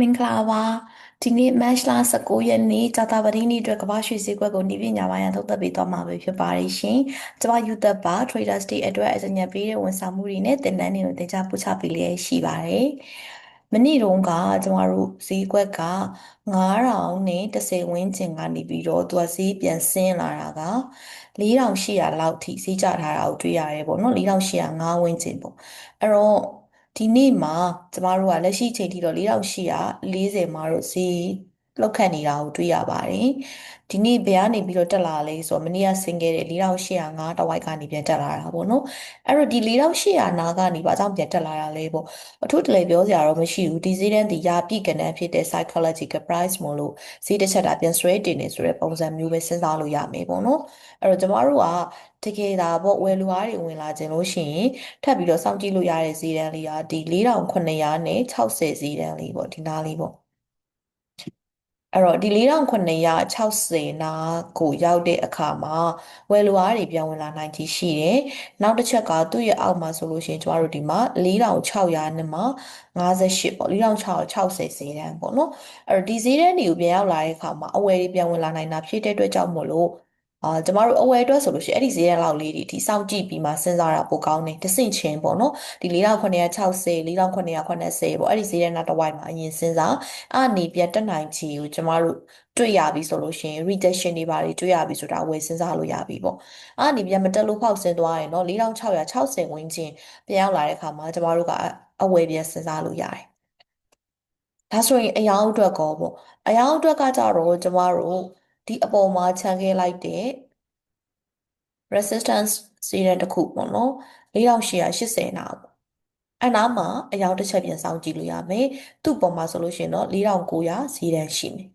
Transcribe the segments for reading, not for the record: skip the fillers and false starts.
မင်္ဂလာပါဒီနေ့မတ်လ19ရက်နေ့ကြာသပတေးနေ့အတွက်ကမ္ဘာရွှေဈေးကွက်ကိုနည်းပညာပိုင်းအသုံးသပ်ပေးသွားမှာပဲဖြစ်ပါတယ်ရှင်။ကျွန်မယူသက်ပါ Traders Day အတွက်အကြံဉာဏ်ပေးတဲ့ဝန်ဆောင်မှုတွေနဲ့သင်တန်းတွေကိုသင်ကြားပို့ချပေးလျက်ရှိပါတယ်။မနေ့တုန်းကကျွန်တော်တို့ဈေးကွက်က9000နဲ့10ဝန်းကျင်ကနေပြီးတော့သူကဈေးပြန်ဆင်းလာတာက4800လောက်ထိဈေးကျထားတာကိုတွေ့ရတယ်ပေါ့နော်4805ဝန်းကျင်ပေါ့။အဲ့တော့ဒီနေ့မှာကျမတို့ကလက်ရှိချိန်ထိတော့4840မှာတော့ဈေးလောက်ခတ်နေတာကိုတွေ့ရပါတယ်။ဒီနေ့ဘယ်ကနေပြီးတော့တက်လာလဲဆိုတော့မနေ့ကဆင်းခဲ့တဲ့4805တဝိုက်ကနေပြန်တက်လာတာပေါ့နော်။အဲ့တော့ဒီ4800နာကနေဘာကြောင့်ပြန်တက်လာတာလဲပေါ့။အထူးတလဲပြောစရာတော့မရှိဘူး။ဒီဈေးတန်းဒီရာပြည့်ကဏ္ဍဖြစ်တဲ့ psychological price မို့လို့ဈေးတစ်ချက်တာပြန်ဆွဲတင်နေဆိုတဲ့ပုံစံမျိုးပဲစဉ်းစားလို့ရမယ်ပေါ့နော်။အဲ့တော့ကျမတို့ကတကယ်ဒါပေါ့ဝယ်လူအားတွေဝင်လာခြင်းလို့ရှိရင်ထပ်ပြီးတော့စောင့်ကြည့်လို့ရတဲ့ဈေးတန်းလေးကဒီ4900နဲ့60ဈေးတန်းလေးပေါ့ဒီနားလေးပေါ့အဲ့တော့ဒီ4960နာကိုရောက်တဲ့အခါမှာဝယ်လိုအားတွေပြန်ဝင်လာနိုင်ခြေရှိတယ်။နောက်တစ်ချက်ကသူ့ရဲ့အောက်မှာဆိုလို့ရှိရင်ကျမတို့ဒီမှာ4600နဲ့မှာ58ပေါ့4660ဈေးတန်းပေါ့နော်။အဲ့တော့ဒီဈေးတန်းတွေကိုပြန်ရောက်လာတဲ့အခါမှာအဝယ်တွေပြန်ဝင်လာနိုင်တာဖြစ်တဲ့အတွက်ကြောင့်မို့လို့ကျမတို့အဝယ်အတွက်ဆိုလို့ရှိရင်အဲ့ဒီဈေးတန်းလောက်လေးတွေဒီစောင့်ကြည့်ပြီးမှစဉ်းစားတာပိုကောင်းတယ်တစ်ဆင့်ချင်းပေါ့နော်ဒီ4960 4980ပေါ့အဲ့ဒီဈေးတန်းနောက်တစ်ဝိုက်မှာအရင်စဉ်းစားအနေပြန်တက်နိုင်ချေကိုကျမတို့တွေ့ရပြီဆိုလို့ရှိရင် rejection တွေပါတွေတွေ့ရပြီဆိုတာဝယ်စဉ်းစားလို့ရပြီပေါ့အနေပြန်မတက်လို့ဖောက်ဆင်းသွားရင်တော့4660ဝန်းကျင်ပြန်ရောက်လာတဲ့အခါမှာကျမတို့ကအဝယ်ပြန်စဉ်းစားလို့ရတယ်ဒါဆိုရင်အယောင်အတွက်ကောပေါ့အယောင်အတွက်ကကြတော့ကျမတို့ဒီအပေါ်မှာခြံခဲ့လိုက်တဲ့ resistance ဈေးတန်းတစ်ခုပေါ့နော်4880နာပေါ့အဲ့နားမှာအယောင်တစ်ချက်ပြန်စောင့်ကြည့်လို့ရမယ်သူ့ပေါ်မှာဆိုလို့ရှိရင်တော့4900ဈေးတန်းရှိမယ်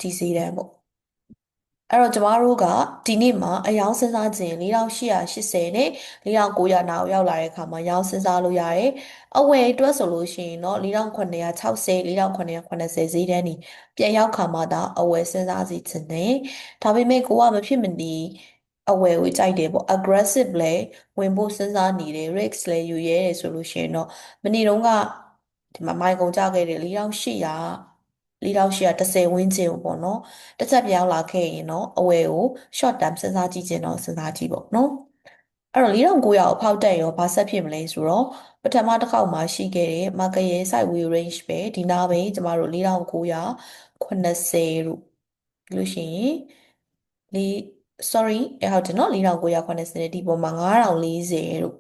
ဒီဈေးတန်းပေါ့အဲ့တော့ကျမတို့ကဒီနေ့မှာအယောင်စဉ်းစားခြင်း4880နဲ့4900နာကိုရောက်လာတဲ့အခါမှာရောင်းစဉ်းစားလို့ရတယ်။အဝယ်အတွက်ဆိုလို့ရှိရင်တော့4960 4980ဈေးတန်းนี่ပြန်ရောက်ခါမှသာအဝယ်စဉ်းစားစီခြင်းနဲ့ဒါပေမဲ့ကိုကမဖြစ်မနေအဝယ်ကိုကြိုက်တယ်ပေါ့ aggressive လဲဝင်ဖို့စဉ်းစားနေတယ် risk လဲယူရဲတယ်ဆိုလို့ရှိရင်တော့မနေ့တုန်းကဒီမှာမိုင်ကုန်ကြခဲ့တယ်4800 4810ဝန်းကျင်ပေါ့နော်တစ်ချက်ပြောင်းလာခဲ့ရင်တော့အဝယ်ကို short term စဉ်းစားကြည့်ခြင်းတော့စဉ်းစားကြည့်ပေါ့နော်အဲ့တော့4900ကိုဖောက်တက်ရောဘာဆက်ဖြစ်မလဲဆိုတော့ပထမတစ်ခေါက်မှာရှိခဲ့တဲ့ market ရဲ့ sideways range ပဲဒီနားပဲကျမတို့4980လို့ပြီးလို့ရှိရင်လေး sorry ဟုတ်တယ်နော်4980နဲ့ဒီပေါ်မှာ9040လို့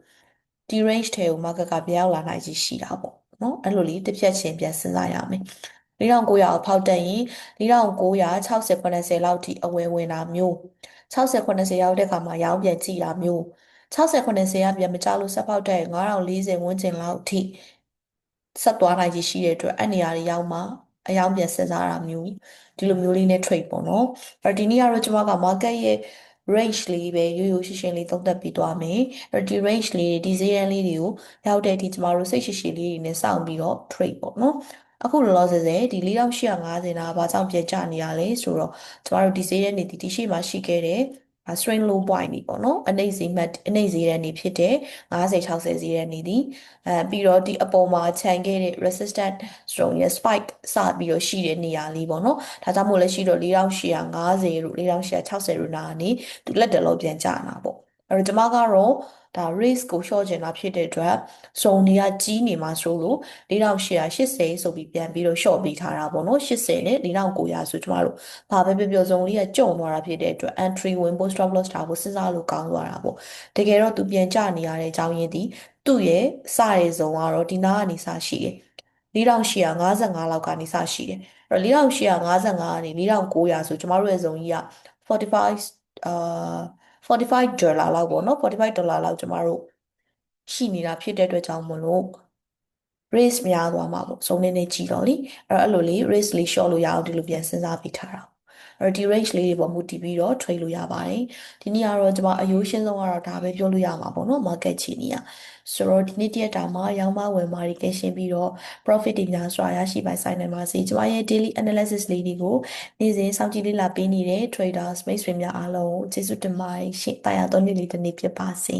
ဒီ range ထဲကို market ကပြောင်းလာနိုင်ချေရှိတာပေါ့နော်အဲ့လိုလေးတစ်ဖြတ်ချင်းပြန်စဉ်းစားရမယ်4900ကိုဖောက်တက်ရင်4960 80လောက်ထိအဝယ်ဝင်တာမျိုး60 80ရောက်တဲ့ခါမှာရောင်းပြန်ကြည့်တာမျိုး60 80ကပြန်မကြလို့ဆက်ဖောက်တက်ရင်9040ဝန်းကျင်လောက်ထိဆက်သွားနိုင်ရှိတဲ့အတွက်အဲ့နေရာတွေရောက်မှအယောင်ပြန်စဉ်းစားတာမျိုးဒီလိုမျိုးလေးနဲ့ trade ပေါ့နော်အဲ့ဒီနေ့ကတော့ကျွန်မက market ရဲ့ range လေးပဲရိုးရိုးရှင်းရှင်းလေးသုံးသပ်ပြီးသွားမယ်အဲ့ဒီ range လေးဒီဈေးရန်လေးတွေကိုရောက်တဲ့အထိကျွန်တော်တို့စိတ်ရှိရှိလေးတွေနဲ့စောင့်ပြီးတော့ trade ပေါ့နော်အခုလောလောဆယ်ဒီ4850နာဘာကြောင့်ပြကျနေရလဲဆိုတော့ကျမတို့ဒီဈေးထဲနေဒီရှိမှရှိခဲ့တဲ့swing low point နေပေါ့နော်အနှိမ့်ဈေးထဲနေဖြစ်တဲ့50 60ဈေးထဲနေသည်ပြီးတော့ဒီအပေါ်မှာခြံခဲ့တဲ့ resistant strong ရဲ့ spike စပြီးတော့ရှိတဲ့နေရာလေးပေါ့နော်ဒါကြောင့်မို့လဲရှိတော့4850တို့4860တို့နာနေသူလက်တလုံးပြန်ကျလာပေါ့အဲ့တော့ကျမကတော့ဒါ race ကို short ကျင်တာဖြစ်တဲ့အတွက်စုံတွေကကြီးနေမှာဆိုလို့4880ဆိုပြီးပြန်ပြီးတော့ short ပေးထားတာပေါ့နော်80နဲ့4900ဆိုကျမတို့ဘာပဲပြောစုံလေးကကြုံသွားတာဖြစ်တဲ့အတွက် entry ဝင်ဖို့ stop loss ထားဖို့စဉ်းစားလို့ကောင်းသွားတာပေါ့တကယ်တော့သူပြန်ကျနေရတဲ့အကြောင်းရင်းဒီသူ့ရဲ့စရဲစုံကတော့ဒီနားကနေစရှိတယ်4855လောက်ကနေစရှိတယ်အဲ့တော့4855ကနေ4900ဆိုကျမတို့ရဲ့ဇုံကြီးက4545ဒေါ်လာလောက်ပေါ့နော်45ဒေါ်လာလောက်ကျမတို့ရှိနေတာဖြစ်တဲ့အတွက်ကြောင့်မလို့ raise များသွားမှာပေါ့စုံနေနေကြည့်တော့လေအဲ့လိုလေး raise လေး short လို့ရအောင်ဒီလိုပြန်စဉ်းစားပြီးထားတာအဲ့တော့ဒီ range လေးတွေပေါ်မူတည်ပြီးတော့ trade လို့ရပါတယ်ဒီနေ့ကတော့ကျွန်မအယိုးရှင်းဆုံးကတော့ဒါပဲပြောလို့ရမှာပေါ့နော် market ချီနေရဆိုတော့ဒီနေ့တရက်တာမှာရောင်းမဝယ်မာတွေကင်းရှင်းပြီးတော့ profit တွေများစွာရရှိပိုင်ဆိုင်နိုင်ပါစေကျွန်မရဲ့ daily analysis လေးတွေကိုနေ့စဉ်စောင့်ကြည့်လေ့လာပေးနေတဲ့ traders မိတ်ဆွေများအားလုံးကိုကျေးဇူးတင်ပါတယ်ရှင့်တာယာတော်နေ့လေးတစ်နေ့ဖြစ်ပါစေ